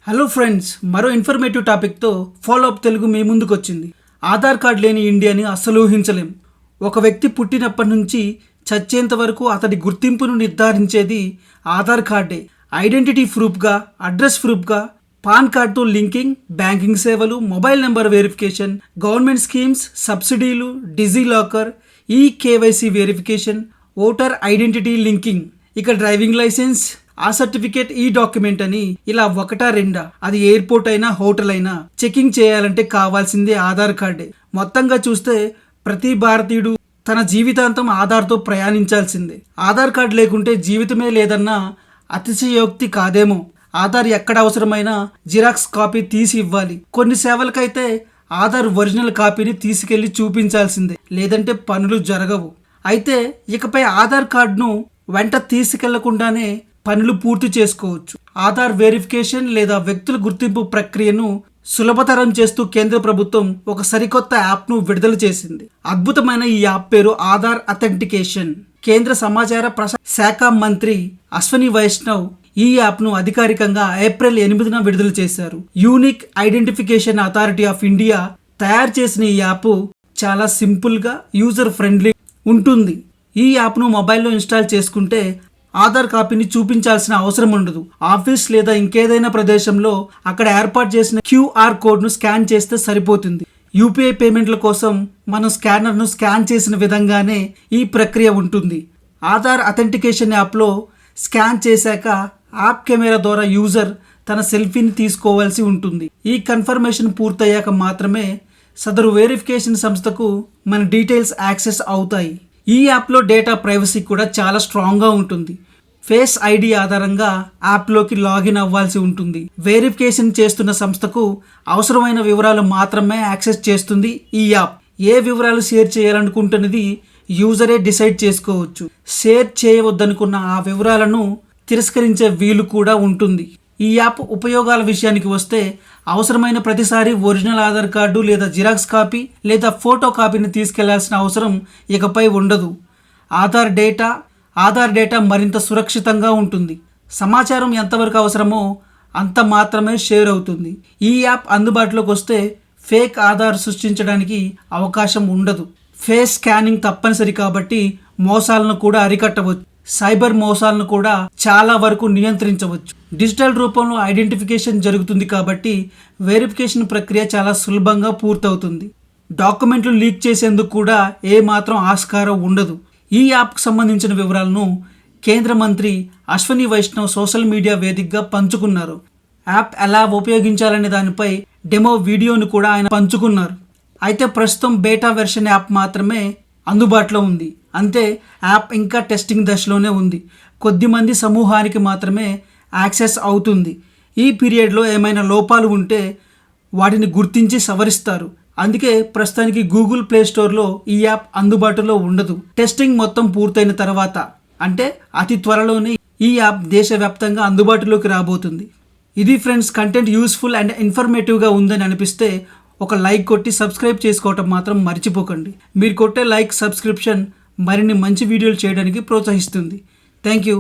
Hello friends, మరో informative టాపిక్తో follow up Telugu మీ ముందుకు వచ్చింది. ఆధార్ కార్డ్ లేని ఇండియాని అస్సలు ఊహించలేం. ఒక వ్యక్తి పుట్టినప్పటి నుంచి చచ్చేంత వరకు అతడి గుర్తింపును నిర్ధారించేది ఆధార్ కార్డే. ఐడెంటిటీ ప్రూఫ్గా, అడ్రస్ ప్రూఫ్గా, పాన్ కార్డ్తో లింకింగ్, బ్యాంకింగ్ సేవలు, mobile number verification, government schemes, సబ్సిడీలు, digi locker, KYC verification, voter identity linking, ఇక డ్రైవింగ్ లైసెన్స్, ఆ సర్టిఫికేట్, ఈ డాక్యుమెంట్ అని ఇలా ఒకటా రెండా, అది ఎయిర్పోర్ట్ అయినా హోటల్ అయినా చెకింగ్ చేయాలంటే కావాల్సిందే ఆధార్ కార్డే. మొత్తంగా చూస్తే ప్రతి భారతీయుడు తన జీవితాంతం ఆధార్తో ప్రయాణించాల్సిందే. ఆధార్ కార్డు లేకుంటే జీవితమే లేదన్న అతిశయోక్తి కాదేమో. ఆధార్ ఎక్కడ అవసరమైనా జిరాక్స్ కాపీ తీసి ఇవ్వాలి. కొన్ని సేవలకైతే ఆధార్ ఒరిజినల్ కాపీని తీసుకెళ్లి చూపించాల్సిందే, లేదంటే పనులు జరగవు. అయితే ఇకపై ఆధార్ కార్డును వెంట తీసుకెళ్లకుండానే పనులు పూర్తి చేసుకోవచ్చు. ఆధార్ వెరిఫికేషన్ లేదా వ్యక్తుల గుర్తింపు ప్రక్రియను సులభతరం చేస్తూ కేంద్ర ప్రభుత్వం ఒక సరికొత్త యాప్ను విడుదల చేసింది. అద్భుతమైన ఈ యాప్ పేరు ఆధార్ అథెంటికేషన్. కేంద్ర సమాచార ప్రసార శాఖ మంత్రి అశ్వని వైష్ణవ్ ఈ యాప్ను అధికారికంగా ఏప్రిల్ 8న విడుదల చేశారు. Unique identification authority of India తయారు చేసిన ఈ యాప్ చాలా సింపుల్గా, యూజర్ ఫ్రెండ్లీ ఉంటుంది. ఈ యాప్ను మొబైల్లో ఇన్స్టాల్ చేసుకుంటే ఆధార్ కాపీని చూపించాల్సిన అవసరం ఉండదు. ఆఫీస్ లేదా ఇంకేదైనా ప్రదేశంలో అక్కడ ఏర్పాటు చేసిన క్యూఆర్ కోడ్ను స్కాన్ చేస్తే సరిపోతుంది. యూపీఐ పేమెంట్ల కోసం మనం స్కానర్ను స్కాన్ చేసిన విధంగానే ఈ ప్రక్రియ ఉంటుంది. ఆధార్ అథెంటికేషన్ యాప్లో స్కాన్ చేశాక యాప్ కెమెరా ద్వారా యూజర్ తన సెల్ఫీని తీసుకోవాల్సి ఉంటుంది. ఈ కన్ఫర్మేషన్ పూర్తయ్యాక మాత్రమే సదరు వెరిఫికేషన్ సంస్థకు మన డీటెయిల్స్ యాక్సెస్ అవుతాయి. ఈ యాప్లో డేటా ప్రైవసీ కూడా చాలా స్ట్రాంగ్గా ఉంటుంది. ఫేస్ ఐడి ఆధారంగా యాప్లోకి లాగిన్ అవ్వాల్సి ఉంటుంది. వెరిఫికేషన్ చేస్తున్న సంస్థకు అవసరమైన వివరాలు మాత్రమే యాక్సెస్ చేస్తుంది ఈ యాప్. ఏ వివరాలు షేర్ చేయాలనుకుంటున్నది యూజరే డిసైడ్ చేసుకోవచ్చు. షేర్ చేయవద్దనుకున్న ఆ వివరాలను తిరస్కరించే వీలు కూడా ఉంటుంది. ఈ యాప్ ఉపయోగాల విషయానికి వస్తే అవసరమైన ప్రతిసారి ఒరిజినల్ ఆధార్ కార్డు లేదా జిరాక్స్ కాపీ లేదా ఫోటో కాపీని తీసుకెళ్లాల్సిన అవసరం ఇకపై ఉండదు. ఆధార్ డేటా మరింత సురక్షితంగా ఉంటుంది. సమాచారం ఎంతవరకు అవసరమో అంత మాత్రమే షేర్ అవుతుంది. ఈ యాప్ అందుబాటులోకి వస్తే ఫేక్ ఆధార్ సృష్టించడానికి అవకాశం ఉండదు. ఫేస్ స్కానింగ్ తప్పనిసరి కాబట్టి మోసాలను కూడా అరికట్టవచ్చు. సైబర్ మోసాలను కూడా చాలా వరకు నియంత్రించవచ్చు. డిజిటల్ రూపంలో ఐడెంటిఫికేషన్ జరుగుతుంది కాబట్టి వెరిఫికేషన్ ప్రక్రియ చాలా సులభంగా పూర్తవుతుంది. డాక్యుమెంట్లు లీక్ చేసేందుకు కూడా ఏమాత్రం ఆస్కారం ఉండదు. ఈ యాప్కు సంబంధించిన వివరాలను కేంద్ర మంత్రి అశ్వని వైష్ణవ్ సోషల్ మీడియా వేదికగా పంచుకున్నారు. యాప్ ఎలా ఉపయోగించాలనే దానిపై డెమో వీడియోను కూడా ఆయన పంచుకున్నారు. అయితే ప్రస్తుతం బేటా వెర్షన్ యాప్ మాత్రమే అందుబాటులో ఉంది. అంతే, యాప్ ఇంకా టెస్టింగ్ దశలోనే ఉంది. కొద్దిమంది సమూహానికి మాత్రమే యాక్సెస్ అవుతుంది. ఈ పీరియడ్లో ఏమైనా లోపాలు ఉంటే వాటిని గుర్తించి సవరిస్తారు. అందుకే ప్రస్తుతానికి గూగుల్ ప్లే స్టోర్లో ఈ యాప్ అందుబాటులో ఉండదు. టెస్టింగ్ మొత్తం పూర్తయిన తర్వాత, అంటే అతి త్వరలోనే ఈ యాప్ దేశవ్యాప్తంగా అందుబాటులోకి రాబోతుంది. ఇది ఫ్రెండ్స్, కంటెంట్ యూస్ఫుల్ అండ్ ఇన్ఫర్మేటివ్గా ఉందని అనిపిస్తే ఒక లైక్ కొట్టి సబ్స్క్రైబ్ చేసుకోవటం మాత్రం మర్చిపోకండి. మీరు కొట్టే లైక్, సబ్స్క్రిప్షన్ మరిన్ని మంచి వీడియోలు చేయడానికి ప్రోత్సహిస్తుంది. Thank you.